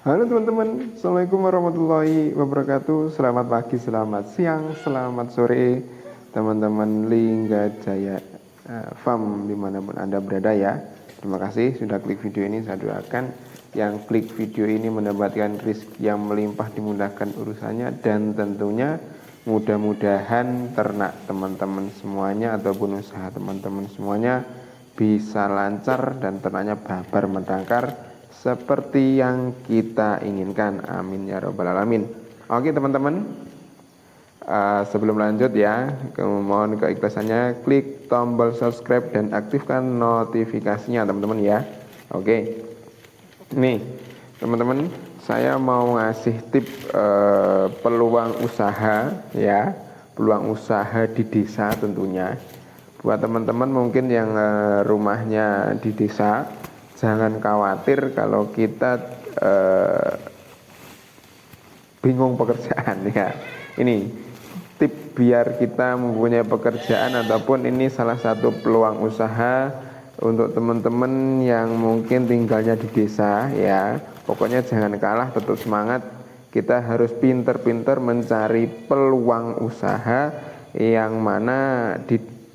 Halo teman-teman, Assalamualaikum warahmatullahi wabarakatuh. Selamat pagi, selamat siang, selamat sore teman-teman Lingga Jaya Farm dimanapun Anda berada ya. Terima kasih sudah klik video ini. Saya doakan yang klik video ini mendapatkan rezeki yang melimpah, dimudahkan urusannya, dan tentunya mudah-mudahan ternak teman-teman semuanya ataupun usaha teman-teman semuanya bisa lancar dan ternaknya babar mendangkar seperti yang kita inginkan. Amin ya robbal alamin. Oke teman-teman, sebelum lanjut ya, mohon keikhlasannya klik tombol subscribe dan aktifkan notifikasinya teman-teman ya. Oke, nih teman-teman, saya mau ngasih tip peluang usaha ya, peluang usaha di desa tentunya. Buat teman-teman mungkin yang rumahnya di desa, jangan khawatir kalau kita bingung pekerjaan ya. Ini tip biar kita mempunyai pekerjaan ataupun ini salah satu peluang usaha untuk teman-teman yang mungkin tinggalnya di desa ya. Pokoknya jangan kalah, tetap semangat. Kita harus pinter-pinter mencari peluang usaha yang mana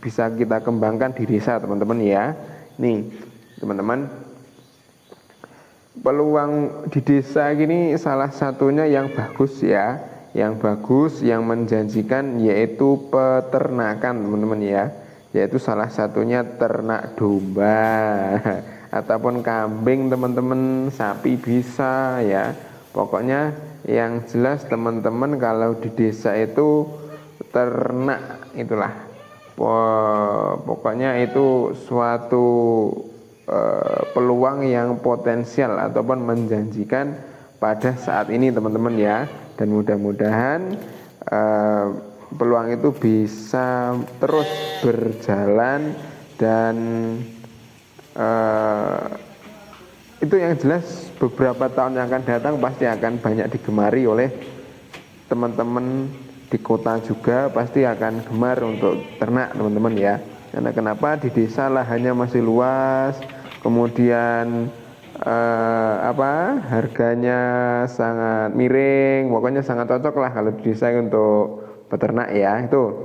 bisa kita kembangkan di desa teman-teman ya. Nih teman-teman, peluang di desa gini salah satunya yang bagus ya, yang bagus, yang menjanjikan yaitu peternakan teman-teman ya, yaitu salah satunya ternak domba ataupun kambing teman-teman, sapi bisa ya. Pokoknya yang jelas teman-teman kalau di desa itu ternak itulah pokoknya itu suatu peluang yang potensial ataupun menjanjikan pada saat ini teman-teman ya. Dan mudah-mudahan peluang itu bisa terus berjalan dan itu yang jelas beberapa tahun yang akan datang pasti akan banyak digemari oleh teman-teman di kota juga, pasti akan gemar untuk ternak teman-teman ya. Karena kenapa? Di desa lahannya masih luas, kemudian harganya sangat miring, pokoknya sangat cocok lah kalau di desa untuk peternak ya. Itu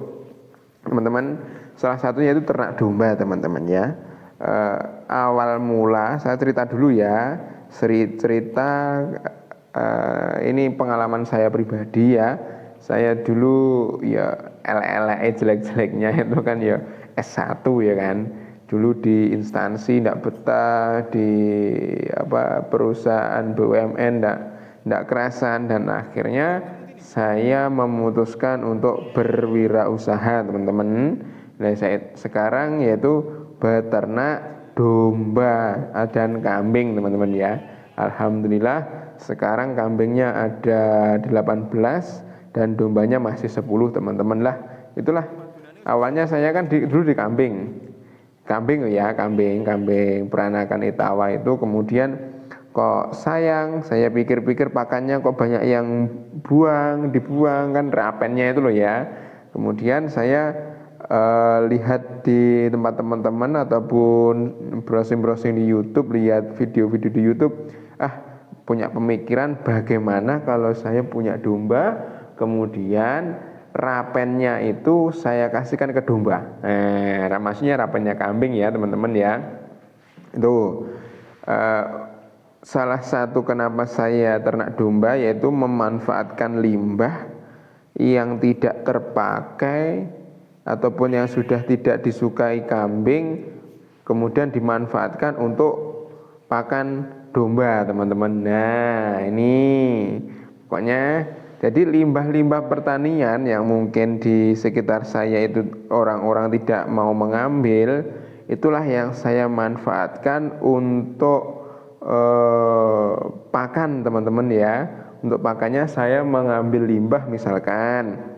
teman-teman, salah satunya itu ternak domba teman-teman ya. Awal mula saya cerita dulu ya, cerita ini pengalaman saya pribadi ya. Saya dulu ya jelek-jeleknya itu kan ya S1 ya kan. Dulu di instansi tidak betah, di perusahaan BUMN tidak kerasan, dan akhirnya saya memutuskan untuk berwirausaha teman-teman. Nah, saya sekarang yaitu beternak domba dan kambing teman-teman ya. Alhamdulillah sekarang kambingnya ada 18 dan dombanya masih 10 teman-teman lah. Itulah awalnya saya kan dulu di kambing ya, kambing peranakan Itawa itu. Kemudian kok sayang, saya pikir-pikir pakannya kok banyak yang dibuang kan, rapennya itu loh ya. Kemudian saya lihat di tempat teman-teman ataupun browsing di YouTube, lihat video-video di YouTube, punya pemikiran bagaimana kalau saya punya domba, kemudian rapennya itu saya kasihkan ke domba. Maksudnya rapennya kambing ya teman-teman ya. Itu salah satu kenapa saya ternak domba, yaitu memanfaatkan limbah yang tidak terpakai ataupun yang sudah tidak disukai kambing, kemudian dimanfaatkan untuk pakan domba teman-teman. Nah ini pokoknya, jadi limbah-limbah pertanian yang mungkin di sekitar saya itu orang-orang tidak mau mengambil, itulah yang saya manfaatkan untuk pakan teman-teman ya. Untuk pakannya saya mengambil limbah, misalkan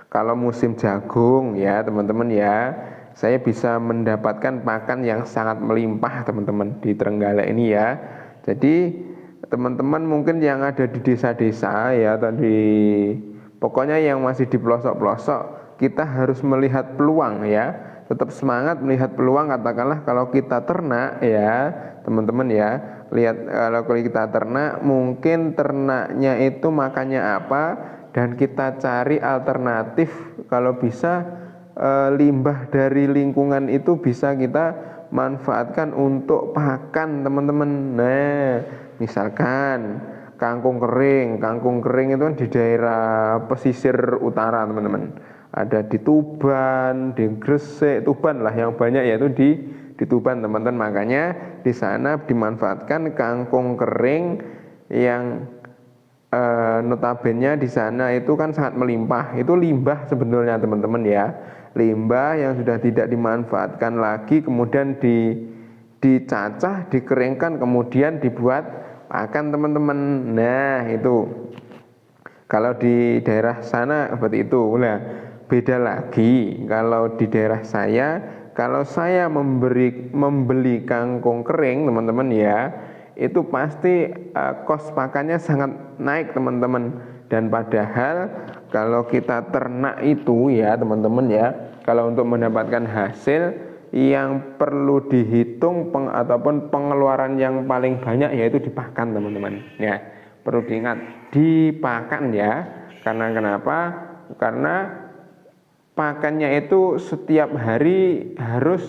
kalau musim jagung ya teman-teman ya, saya bisa mendapatkan pakan yang sangat melimpah teman-teman di Trenggalek ini ya. Jadi teman-teman mungkin yang ada di desa-desa ya, pokoknya yang masih di pelosok-pelosok, kita harus melihat peluang ya. tetap semangat melihat peluang. Katakanlah kalau kita ternak ya teman-teman ya, lihat kalau kita ternak, mungkin ternaknya itu makannya apa, dan kita cari alternatif. Kalau bisa limbah dari lingkungan itu bisa kita manfaatkan untuk pakan teman-teman. Nah, misalkan kangkung kering itu kan di daerah pesisir utara teman-teman. Ada di Tuban, di Gresik, Tuban lah yang banyak, yaitu di Tuban teman-teman. Makanya di sana dimanfaatkan kangkung kering yang notabene di sana itu kan sangat melimpah. Itu limbah sebenarnya teman-teman ya. Limbah yang sudah tidak dimanfaatkan lagi, kemudian dicacah, dikeringkan, kemudian dibuat pakan teman-teman. Nah, itu kalau di daerah sana seperti itu. Nah, beda lagi kalau di daerah saya, kalau saya membeli kangkung kering teman-teman ya, itu pasti kos pakannya sangat naik teman-teman. Dan padahal kalau kita ternak itu ya teman-teman ya, kalau untuk mendapatkan hasil yang perlu dihitung ataupun pengeluaran yang paling banyak yaitu dipakan teman-teman ya. Perlu diingat dipakan ya. Karena kenapa? Karena pakannya itu setiap hari harus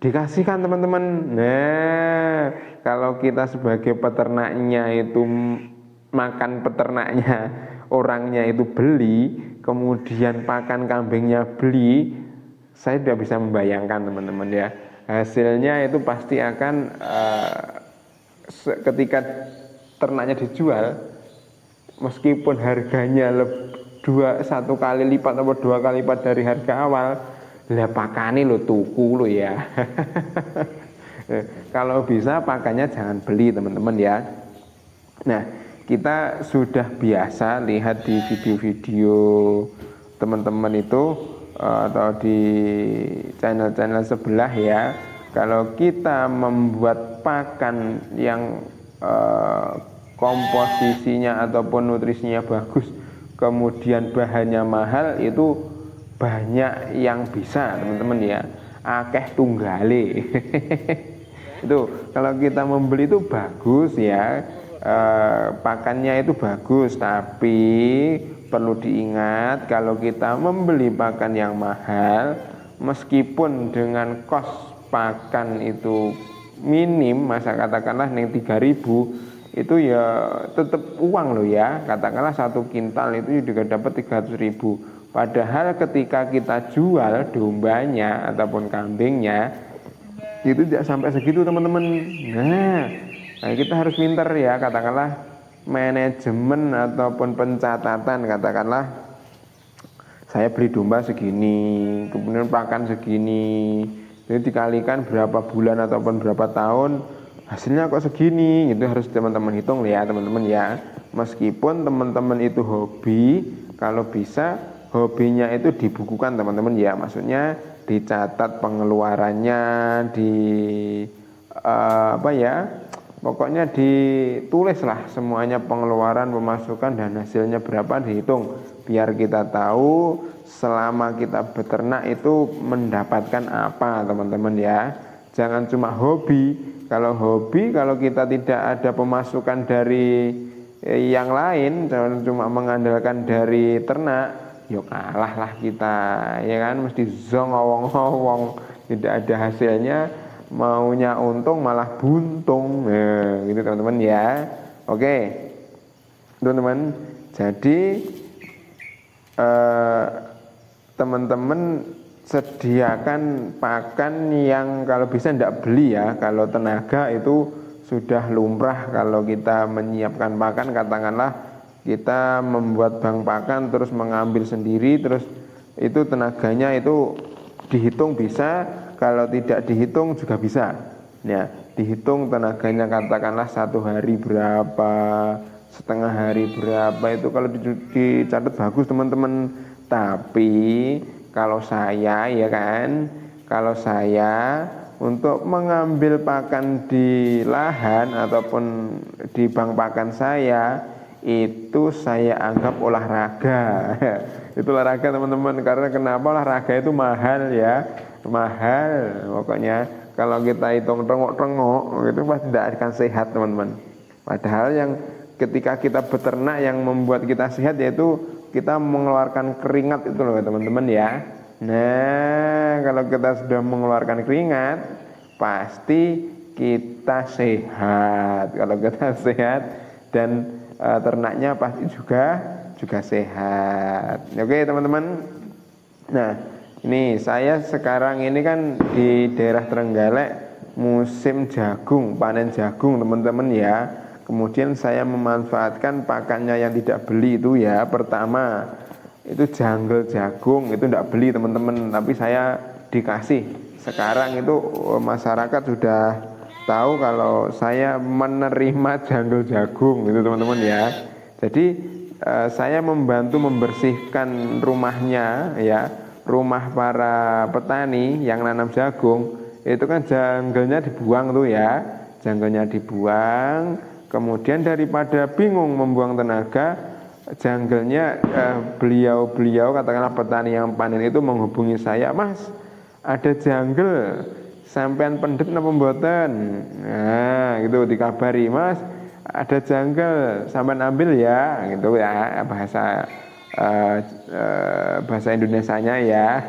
dikasihkan teman-teman. Nah, kalau kita sebagai peternaknya itu makan peternaknya, orangnya itu beli, kemudian pakan kambingnya beli, saya tidak bisa membayangkan teman-teman ya. Hasilnya itu pasti akan ketika ternaknya dijual, meskipun harganya satu kali lipat atau 2 kali lipat dari harga awal, lah pakane lo tuku lo ya. Kalau bisa pakannya jangan beli teman-teman ya. Nah, kita sudah biasa lihat di video-video teman-teman itu atau di channel-channel sebelah ya, kalau kita membuat pakan yang komposisinya ataupun nutrisinya bagus, kemudian bahannya mahal, itu banyak yang bisa teman-teman ya, akeh tunggale. Itu kalau kita membeli itu bagus ya, pakannya itu bagus, tapi perlu diingat kalau kita membeli pakan yang mahal, meskipun dengan kos pakan itu minim, masa katakanlah yang 3.000, itu ya tetap uang loh ya. Katakanlah 1 kintal itu juga dapat 300.000. Padahal ketika kita jual dombanya ataupun kambingnya itu tidak sampai segitu teman-teman. Nah, kita harus pintar ya, katakanlah manajemen ataupun pencatatan. Katakanlah saya beli domba segini, kemudian pakan segini, jadi dikalikan berapa bulan ataupun berapa tahun, hasilnya kok segini. Itu harus teman-teman hitung ya teman-teman ya. Meskipun teman-teman itu hobi, kalau bisa hobinya itu dibukukan teman-teman ya. Maksudnya dicatat pengeluarannya, pokoknya ditulislah semuanya, pengeluaran, pemasukan, dan hasilnya berapa dihitung, biar kita tahu selama kita beternak itu mendapatkan apa teman-teman ya. Jangan cuma hobi. Kalau hobi, kalau kita tidak ada pemasukan dari yang lain, jangan cuma mengandalkan dari ternak, yuk kalah lah kita ya kan, mesti zong owong-owong, tidak ada hasilnya, maunya untung malah buntung. Nah, gitu teman-teman ya. Oke teman-teman, jadi teman-teman sediakan pakan yang kalau bisa tidak beli ya. Kalau tenaga itu sudah lumrah, kalau kita menyiapkan pakan, katakanlah kita membuat bank pakan terus mengambil sendiri, terus itu tenaganya itu dihitung bisa, kalau tidak dihitung juga bisa ya. Dihitung tenaganya, katakanlah 1 hari berapa, setengah hari berapa, itu kalau dicatat bagus teman-teman. Tapi kalau saya ya kan, kalau saya untuk mengambil pakan di lahan ataupun di bank pakan saya, itu saya anggap olahraga. Itu olahraga teman-teman. Karena kenapa? Olahraga itu mahal ya. mahal. Pokoknya kalau kita hitung tengok-tengok itu pasti tidak akan sehat teman-teman. Padahal yang ketika kita beternak yang membuat kita sehat yaitu kita mengeluarkan keringat itu loh teman-teman ya. Nah kalau kita sudah mengeluarkan keringat pasti kita sehat. Kalau kita sehat dan ternaknya pasti juga sehat. Oke teman-teman. Nah ini saya sekarang ini kan di daerah Trenggalek musim jagung, panen jagung teman-teman ya. Kemudian saya memanfaatkan pakannya yang tidak beli itu ya. Pertama itu jungle jagung itu tidak beli teman-teman, tapi saya dikasih. Sekarang itu masyarakat sudah tahu kalau saya menerima jungle jagung itu teman-teman ya. Jadi saya membantu membersihkan rumahnya ya, rumah para petani yang nanam jagung. Itu kan jungle-nya dibuang tuh ya, jungle-nya dibuang. Kemudian daripada bingung membuang tenaga, jungle-nya beliau katakanlah petani yang panen itu menghubungi saya, Mas ada jungle sampean pendet napa mboten? Nah, gitu dikabari, Mas, ada jungle, sampean ambil ya, gitu ya bahasa Indonesianya ya.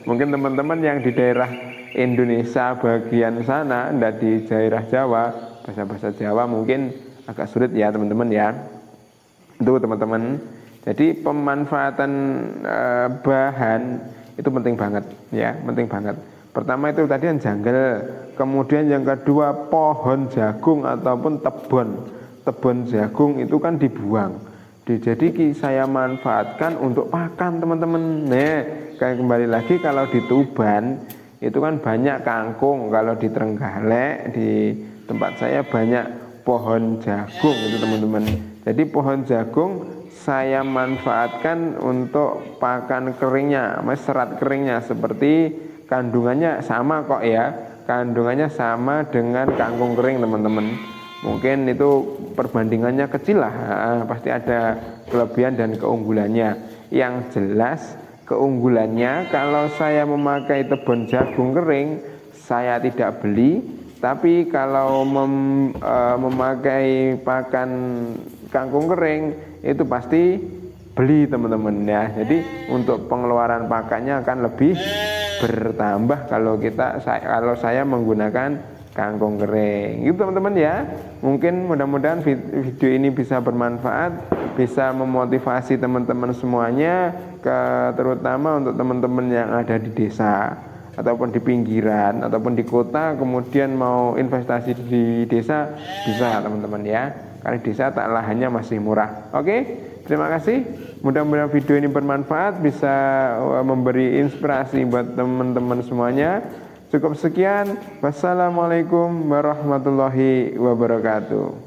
Mungkin teman-teman yang di daerah Indonesia bagian sana, ndak di daerah Jawa, bahasa Jawa mungkin agak sulit ya teman-teman ya. Itu teman-teman. Jadi pemanfaatan bahan itu penting banget ya, penting banget. Pertama itu tadi yang jungle, kemudian yang kedua pohon jagung ataupun tebon jagung itu kan dibuang. Jadi saya manfaatkan untuk pakan teman-teman. Nah, kayak kembali lagi kalau di Tuban itu kan banyak kangkung, kalau di Trenggalek di tempat saya banyak pohon jagung itu teman-teman. Jadi pohon jagung saya manfaatkan untuk pakan keringnya, serat keringnya, seperti kandungannya sama kok ya, kandungannya sama dengan kangkung kering teman-teman. Mungkin itu perbandingannya kecil lah, pasti ada kelebihan dan keunggulannya. Yang jelas keunggulannya kalau saya memakai tebon jagung kering saya tidak beli, tapi kalau memakai pakan kangkung kering itu pasti beli teman-teman ya. Jadi untuk pengeluaran pakannya akan lebih bertambah kalau saya menggunakan kangkung kering. Itu teman-teman ya. Mungkin mudah-mudahan video ini bisa bermanfaat, bisa memotivasi teman-teman semuanya, terutama untuk teman-teman yang ada di desa ataupun di pinggiran ataupun di kota, kemudian mau investasi di desa bisa teman-teman ya. Karena desa tak lahannya masih murah. Oke, terima kasih. Mudah-mudahan video ini bermanfaat, bisa memberi inspirasi buat teman-teman semuanya. Cukup sekian. Wassalamualaikum warahmatullahi wabarakatuh.